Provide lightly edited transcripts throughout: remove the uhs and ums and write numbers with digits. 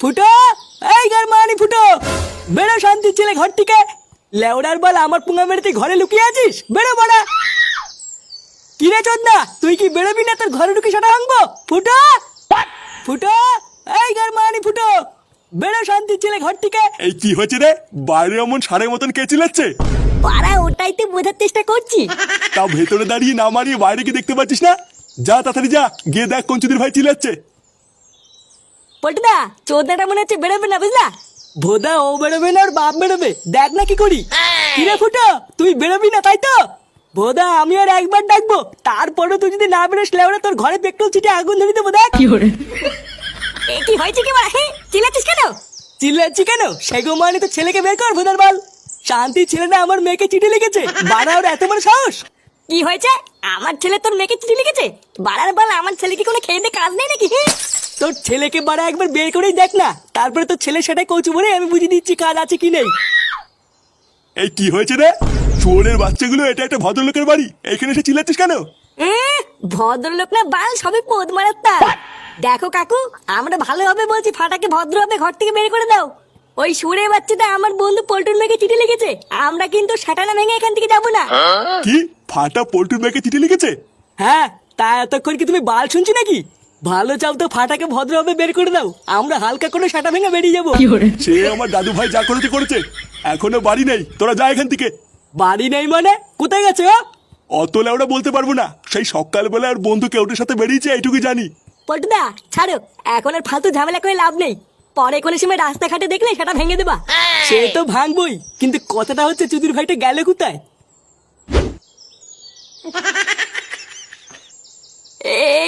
ফুটো, এই ঘর মানি ফুটো, বেরো শান্তির ছেলে ঘর থেকে। লেওড়ার বল আমার পুঙ্গা মেরে তুই ঘরে লুকিয়ে আছিস, বেরো বাড়া। কিরে চোদনা, তুই কি বেরোবি না তোর ঘরে ঢুকে সেটা ভাঙবো? ফুটো ফুটো, এই ঘর মানি ফুটো, বেরো শান্তির ছেলে ঘর থেকে। এই কি হচ্ছে রে? বাইরে এমন সারের মতন কে চিল্লাচ্ছে? পাড়া ওটাই তো বোঝার চেষ্টা করছি। তাও ভেতরে দাঁড়িয়ে না মারিয়ে বাইরে কি দেখতে পাচ্ছিস না? যা তাড়াতাড়ি যা, গিয়ে দেখ কোন চুদির ভাই চিল্লাচ্ছে। পল্টুদা, চোদনাটা মনে হচ্ছে বেরোবে না, বুঝলা? ভোদা ও বেরোবে না, ওর বাপ বেরোবে, দেখ না কি করি। কিরে ফুটো, তুই বেরোবি না তাই তো? ভোদা আমি আর একবার ডাকবো, তারপরে তুই যদি না বেরোস লেওড়া তোর ঘরে পেট্রোল ছিটে আগুন ধরে দেবো। দেখ এ কি হয়েছে কি বাড়া? হ্যাঁ, চিল্লাচ্ছিস কেন? চিল্লাচ্ছি কেন? সেগো মানে তো ছেলেকে বের কর ভোদার বাল। শান্তির ছেলেটা আমার মেয়েকে চিঠি লিখেছে, বাড়া ওর এত বড় সাহস। কি হয়েছে? আমার ছেলে তোর মেয়েকে চিঠি লিখেছে? বাড়ার বল, আমার ছেলে কি কোনো খেয়ে দিয়ে কাজ নেই নাকি? হ্যাঁ? তোর ছেলেকে বাড়া একবার বের করেই দেখ না, তারপরে তোর ছেলে সেটাই কৌচু বলে আমি বুঝিয়ে দিচ্ছি কাজ আছে কি নেই। এই কি হয়েছে রে? চোরের বাচ্চাগুলো, এটা একটা ভদ্রলোকের বাড়ি, এখানে এসে চিল্লাচ্ছিস কেন? ভদ্রলোক না বাল, সবই পোদ মারার তার। দেখো কাকু, আমরা ভালোভাবে বলছি ফাটাকে ভদ্রভাবে ঘর থেকে বের করে দাও। ওই সুরে বাচ্চাটা আমার বন্ধু পল্টুর মেয়েকে চিঠি লিখেছে, আমরা কিন্তু সাটানা ভেঙে এখান থেকে যাবো না। কি ফাটা পল্টুর মেয়েকে চিঠি লিখেছে? হ্যাঁ, তা এতক্ষণ কি তুমি বাল শুনছি নাকি? ভালো চাও তো ফাটাকে ভদ্রভাবে বের করে দাও, আমরা হালকা করে সাটা ভেঙে বেরিয়ে যাবো। সে আমার দাদু ভাই যা করেছে করেছে, এখনো বাড়ি নেই, তোরা যা এখান থেকে। বাড়ি নেই মানে? কোথায় গেছে ও? অত লেওড়া বলতে পারবো না, সেই সকালবেলা আর বন্ধু কেউটের সাথে বেরিয়েছে এইটুকু জানি। পল্টুদা ছাড়ো, এখন আর ফালতু ঝামেলা করে লাভ নেই। পরে কোনো সময় রাস্তাঘাটে দেখলে সেটা ভেঙে দেবা। সে তো ভাঙবই, কিন্তু কথাটা হচ্ছে চুদির ভাইটা গেলে কোথায়?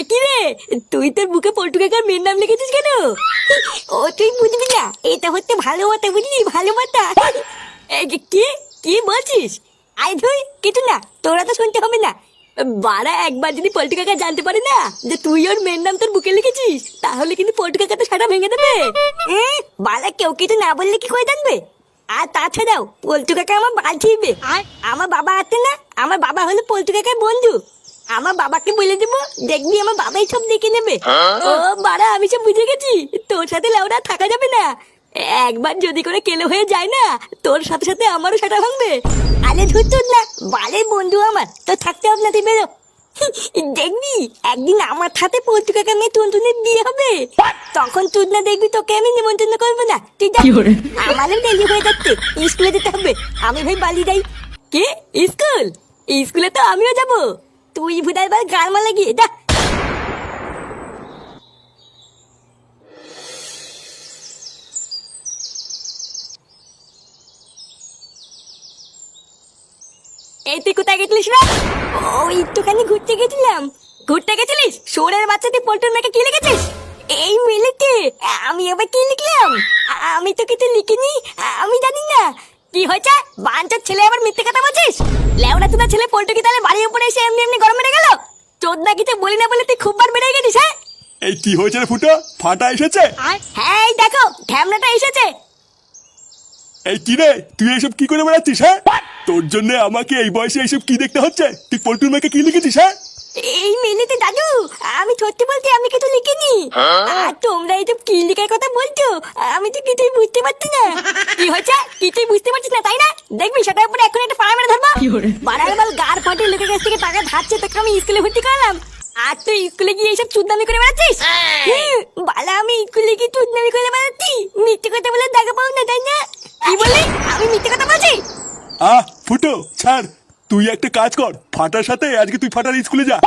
কি রে, তুই তোর বুকে পল্টু কাকার মেয়ের নাম লিখেছিস কেন? ও তুই বুঝবি না, এটা হচ্ছে ভালো মাথা, বুঝলি? ভালো মাথা। কি কি বলছিস? আই ধুই কিছু না, তোরা তো শুনতে হবে না। বাড়া, একবার যদি পল্টু কাকা জানতে পারে না যে তুই ওর মেয়ের নাম তোর বুকে লিখেছিস, তাহলে কিন্তু পল্টু কাকা তো সারা ভেঙে দেবে। বাড়া, কেউ কিছু না বললে কি করে জানবে? আর তাছাড়াও পল্টু কাকা আমার বাল ছিড়বে। আমার বাবা আছে না, আমার বাবা হলো পল্টু কাকার বন্ধু। আমার বাবাকে বলে দেবো, দেখবি আমার বাবাই সব দেখে নেবে। ও বাড়া, আমি সব বুঝে গেছি, তোর সাথে লেওড়া থাকা যাবে না। একবার যদি করে কেলো হয়ে যায় না, তোর সাথে সাথে আমারও সেটা ভাঙবে। আরে ধুর না, বালের বন্ধু আমার, তোর থাকতে হবে না, তুই বেরো। দেখবি একদিন আমার সাথে পল্টু কাকা মেয়ে টুনটুনের বিয়ে হবে, তখন তুই না দেখবি তোকে আমি নিমন্ত্রণ করবো না। তুই যা, আমারও দেরি হয়ে যাচ্ছে, স্কুলে যেতে হবে। আমি ভাই বালি যাই। কে স্কুল? স্কুলে তো আমিও যাবো, তুই ভুদার বার গান মালা গিয়ে যা। এই তুই কোথায় গেছিলিস রে? ওই একটুখানি ঘুরতে গেছিলাম। ঘুরতে গেছিলিস? সোরের বাচ্চা, তুই পল্টুর মেয়েকে কি লিখেছিস? এই মিলিতে আমি আবার কি লিখলাম? আমি তো কিছু লিখিনি, আমি জানি না। কি হয়েছে? বাঞ্চার ছেলে আবার মিথ্যে কথা বলছিস? লেওড়া চোদা ছেলে পল্টু কি তাহলে বাড়ির উপরে এসে এমনি এমনি গরম মেরে গেল? চোদনা কিছু বলি না বলে তুই খুব বার বেড়ে গেছিস। হ্যাঁ, এই কি হয়েছে রে ফুটো? ফাটা এসেছে? হ্যাঁ এই দেখো ঢ্যামনাটা এসেছে। এই কি রে, তুই এইসব কি করে বেড়াচ্ছিস? হ্যাঁ, তোর জন্য আমাকে এই বয়সে এইসব কি দেখতে হচ্ছে? তুই পল্টুর মেয়েকে কি লিখেছিস? হ্যাঁ, এই মিলিতে দাদু, আমি সত্যি বলতে আমি কিছু লিখিনি। আর তোমরা এইসব কি লিখার কথা বলছো, আমি তো কিছুই বুঝতে পারছি না। কি হয়েছে? কিছুই বুঝতে পারছিস না তাই না? দেখবি সেটার উপরে এখন একটা ফাড়া মেরে ধরবো। বাড়ার বল, গার ফাটে লোকের কাছ থেকে টাকা ধারছে, তোকে আমি স্কুলে ভর্তি করালাম, আর তুই স্কুলে গিয়ে এইসব চুদনামি করে বেড়াচ্ছিস। বালা, আমি স্কুলে গিয়ে চুদনামি করে বেড়াচ্ছি? মিথ্যে কথা বলে দেখা পাও না তাই না? কি বলি? আমি মিথ্যে কথা বলছি? ফুটো ছাড়, তুই একটা কাজ কর, ফাটার সাথে আজকে তুই ফাটার স্কুলে যা,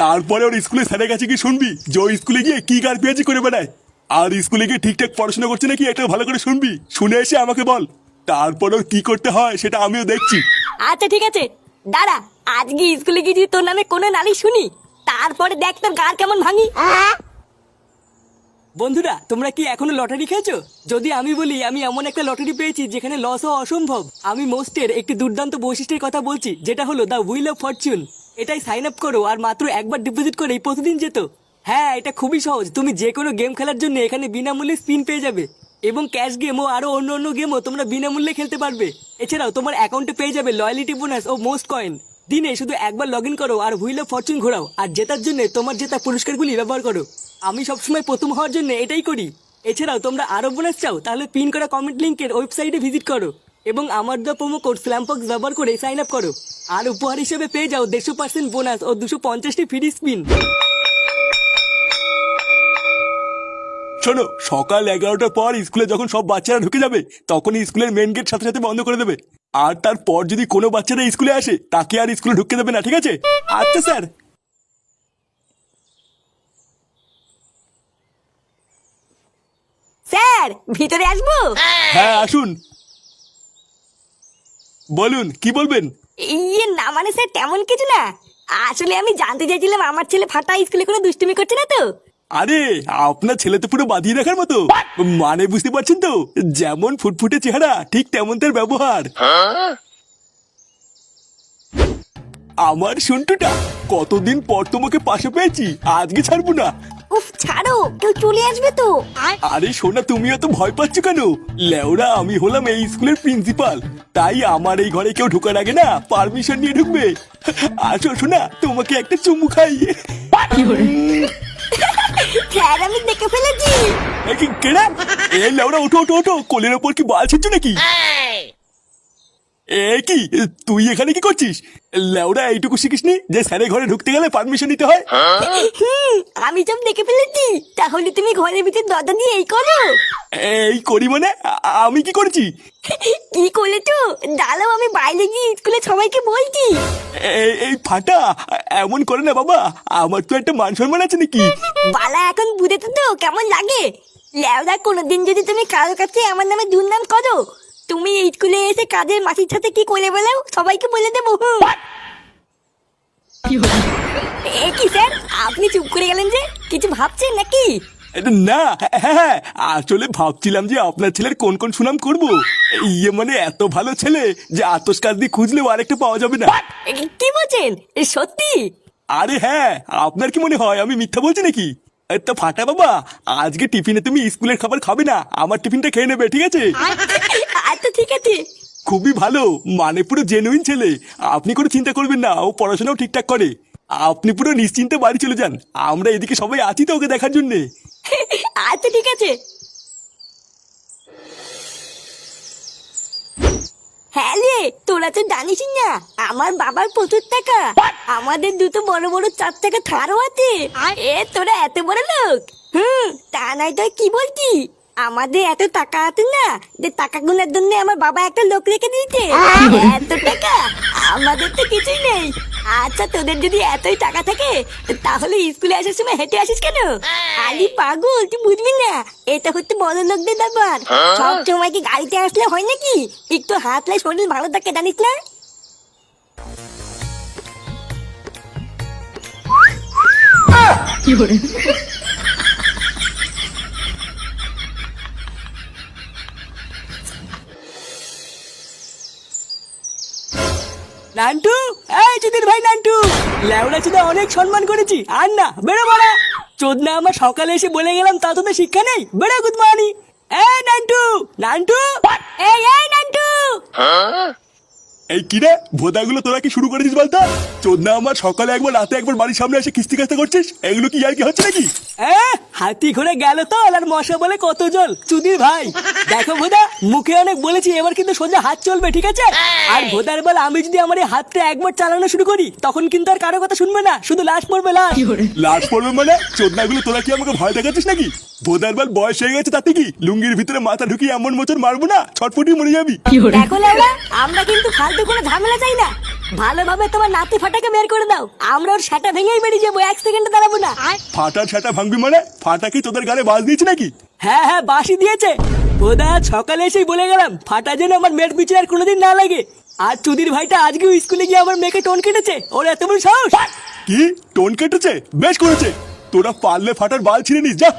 তারপরে ওর স্কুলে স্যারের কাছে গিয়ে শুনবি যে ওই স্কুলে গিয়ে কি গার পেঁয়াজি করে বেড়ায়, আর স্কুলে গিয়ে ঠিকঠাক পড়াশোনা করছে নাকি একটা ভালো করে শুনবি, শুনে এসে আমাকে বল, তারপর ওর কি করতে হয় সেটা আমিও দেখছি। আচ্ছা ঠিক আছে, দাঁড়া, আজকে স্কুলে গিয়ে যদি তোর নামে কোনো নালিশ শুনি, তারপরে দেখ তোর গার কেমন ভাঙি। বন্ধুরা, তোমরা কি এখনো লটারি খেয়েছো? যদি আমি বলি আমি এমন একটা লটারি পেয়েছি যেখানে লস হওয়া অসম্ভব, আমি মোস্টের একটি দুর্দান্ত বৈশিষ্ট্যের কথা বলছি, যেটা হলো দ্য হুইল অফ ফরচুন। এটাই সাইন আপ করো আর মাত্র একবার ডিপোজিট করেই প্রতিদিন যেত। হ্যাঁ, এটা খুবই সহজ, তুমি যে কোনো গেম খেলার জন্য এখানে বিনামূল্যে স্পিন পেয়ে যাবে, এবং ক্যাশ গেম ও আরো অন্য অন্য গেমও তোমরা বিনামূল্যে খেলতে পারবে। এছাড়াও তোমার অ্যাকাউন্টে পেয়ে যাবে লয়ালিটি বোনাস ও মোস্ট কয়েন। দিনে শুধু একবার লগ ইন করো আর হুইল অফ ফরচুন ঘোরাও, আর জেতার জন্য তোমার জেতা পুরস্কারগুলি ব্যবহার করো। আমি সবসময় প্রথম হওয়ার জন্য এটাই করি। এছাড়াও তোমরা আরো বোনাস চাও তাহলে পিন করা কমেন্ট লিংকের ওয়েবসাইটে ভিজিট করো এবং আমার দেওয়া প্রোমো কোড স্ল্যামপক্স ব্যবহার করে সাইন আপ করো। আর উপহার হিসেবে পেয়ে যাও 150% বোনাস ও 250টি ফ্রি স্পিন। শোনো, সকাল 11টার পর স্কুলে যখন সব বাচ্চারা ঢুকে যাবে তখন স্কুলের মেন গেট সাথে সাথে বন্ধ করে দেবে। আর তারপর যদি কোনো বাচ্চারা স্কুলে আসে তাকে আর স্কুলে ঢুকতে দেবে না, ঠিক আছে? আচ্ছা স্যার। স্যার ভিতরে আসবো? হ্যাঁ আসুন, বলুন কি বলবেন। ইয়ে না মানে স্যার তেমন কিছু না, আসলে আমি জানতে চাইছিলাম আমার ছেলে ফাটা স্কুলে কোনো দুষ্টুমি করছে না তো? আরে আপনার ছেলে তো পুরো বাঁধিয়ে রাখার মতো, মানে বুঝতে পারছেন তো, যেমন ফুটফুটে চেহারা ঠিক তেমন তার ব্যবহার। আমার সন্টুটা, কতদিন পর তোমাকে পাশে পেয়েছি, আজকে ছাড়বো না। উফ ছাড়ো, কেউ চলে আসবে তো। আরে সোনা, তুমি এত ভয় পাচ্ছ কেন? লেওরা, আমি হলাম এই স্কুলের প্রিন্সিপাল, তাই আমার এই ঘরে কেউ ঢোকার আগে না পারমিশন নিয়ে ঢুকবে। আসো সোনা, তোমাকে একটা চুমু খাই। স্যার আমি দেখে ফেলেছি। কেডা? এই লেওরা, ওঠো ওঠো ওঠো, কোলের ওপর কি বাল ছিচ্ছ নাকি? এ কি, তুই এখানে কি করছিস? লেওরা, এইটুকু শিখিসনি যে স্যারের ঘরে ঢুকতে গেলে পারমিশন নিতে হয়? আমি সব দেখে ফেলেছি, তাহলে তুমি ঘরের ভিতর দরজা দিয়ে এই করো। এই করি মানে? আমি কি করেছি? কি করেছো দাঁড়াও, আমি বাইরে গিয়ে স্কুলে সবাইকে বলছি। এই ফাটা, এমন করে না বাবা, আমার তো একটা মান সম্মান আছে নাকি? বালা এখন বুঝেছো তো কেমন লাগে? লেওদা, কোনোদিন যদি তুমি কারোর কাছে আমার নামে দুর্নাম করো, তুমি এই স্কুলে এসে কাজের মাসির সাথে কি করে বলেও সবাইকে বলে দেবো। এ কি স্যার, আপনি চুপ করে গেলেন যে, কিছু ভাবছেন নাকি? না, হ্যাঁ, আসলে ভাবছিলাম যে আপনার ছেলের কোন কোন সুনাম করব। ইয়ে মানে এত ভালো ছেলে যে আতস কাজ দিয়ে খুঁজলেও আরেকটা পাওয়া যাবে না। কি বলছেন, সত্যি? আরে হ্যাঁ, আপনার কি মনে হয় আমি মিথ্যা বলছি নাকি? তো ফাটা বাবা, আজকে টিফিনে তুমি স্কুলের খাবার খাবে না, আমার টিফিনটা খেয়ে নেবে, ঠিক আছে? আচ্ছা ঠিক আছে। খুবই ভালো, মানে পুরো জেনুইন ছেলে, আপনি কোনো চিন্তা করবেন না, ও পড়াশোনাও ঠিকঠাক করে। আপনি পুরো নিশ্চিন্তে বাড়ি চলে যান, আমরা এদিকে সবাই আছি তো ওকে দেখার জন্যে। আচ্ছা ঠিক আছে। হ্যাঁ রে, তোরা তো জানিস না আমার বাবার প্রচুর টাকা, আমাদের দুটো বড় বড় 4 টাকা থারও আছে। এ তোরা এত বড় লোক? তা নাই তো কি বলছি, আমাদের এত টাকা আছে না যে টাকা গুনার জন্য আমার বাবা একটা লোক রেখে দিয়েছে। এত টাকা আমাদের তো কিছুই নেই। আচ্ছা তোদের যদি এতই টাকা থাকে তাহলে স্কুলে আসার সময় হেঁটে আসিস কেন? আলি পাগল, তুই বুঝবি না, এটা হচ্ছে বড় লোকদের ব্যাপার। সব সময় কি গাড়িতে আসলে হয় নাকি? একটু হাতলে শরীর ভালো থাকে, জানিস না? নান্টু, এই চুদির ভাই নান্টু, লেওড়া চুদা অনেক সম্মান করেছি, আর না বেরো বড়া। চোদনা আমার সকালে এসে বলে গেলাম তা তোদের শিক্ষা নেই, বেরো গুদমানি। এই নান্টু, নান্টু, এই এই নান্টু, এই কিরে ভোদাগুলো তোরা কি শুরু করেছিস বলতো? চোদনা আমার সকালে একবার রাতে একবার বাড়ির সামনে এসে কিস্তি কাস্তা করছিস, এগুলো কি আর কি হচ্ছে নাকি? হাতি ঘুরে গেল তো, আর মশা বলে কত জল। চুদির ভাই দেখো ভোদা, মুখে অনেক বলেছি, এবার কিন্তু সোজা হাত চলবে, ঠিক আছে? আর ভোদার বল, আমি যদি আমার এই হাতটা একবার চালানো শুরু করি তখন কিন্তু আর কারো কথা শুনবে না, শুধু লাশ পড়বে লাশ। লাশ পড়বে মানে? চোদনাগুলো তোরা কি আমাকে ভয় দেখাচ্ছিস নাকি? ভোদার বল বয়স হয়ে গেছে, তাতে কি লুঙ্গির ভিতরে মাথা ঢুকিয়ে এমন মোচর মারবো না ছটফটি মরে যাবি। দেখো লেওড়া, আমরা কিন্তু ফালতু কোনো ঝামেলা চাই না, ভালোভাবে তোমার নাতি ফাটাকে বের করে দাও, আমরা ওর সেটা ভেঙেই বেরিয়ে যাবো, 1 সেকেন্ডে দাঁড়াবো না। ফাটার সেটা ভাঙবি মানে? ফাটা কি তোদের গালে বাজ দিয়েছে নাকি? হ্যাঁ হ্যাঁ, বাসি দিয়েছে। ভোদা সকালে এসেই বলে গেলাম ফাটা যেন আমার মেয়ের পিছনে আর কোনোদিন না লাগে। আর চুদির ভাইটা আজকেও স্কুলে গিয়ে আমার মেয়েকে টোন কেটেছে, ওর এত বড় সাহস। কি টোন কেটেছে? বেশ করেছে, তোরা পারলে ফাটার বাল ছিঁড়ে নিস যা।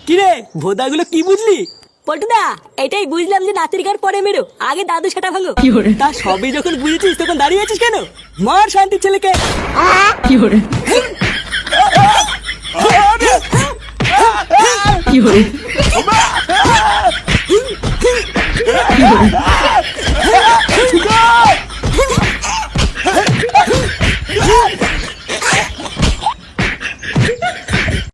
কিরে ভোদাগুলো কি বুঝলি? পটুদা, এটাই বুঝলাম যে নাতির গার পরে মেরো, আগে দাদু সেটা ভাঙো। তা সবই যখন বুঝেছিস তখন দাঁড়িয়ে আছিস কেন? মার শান্তির ছেলেকে। আরে!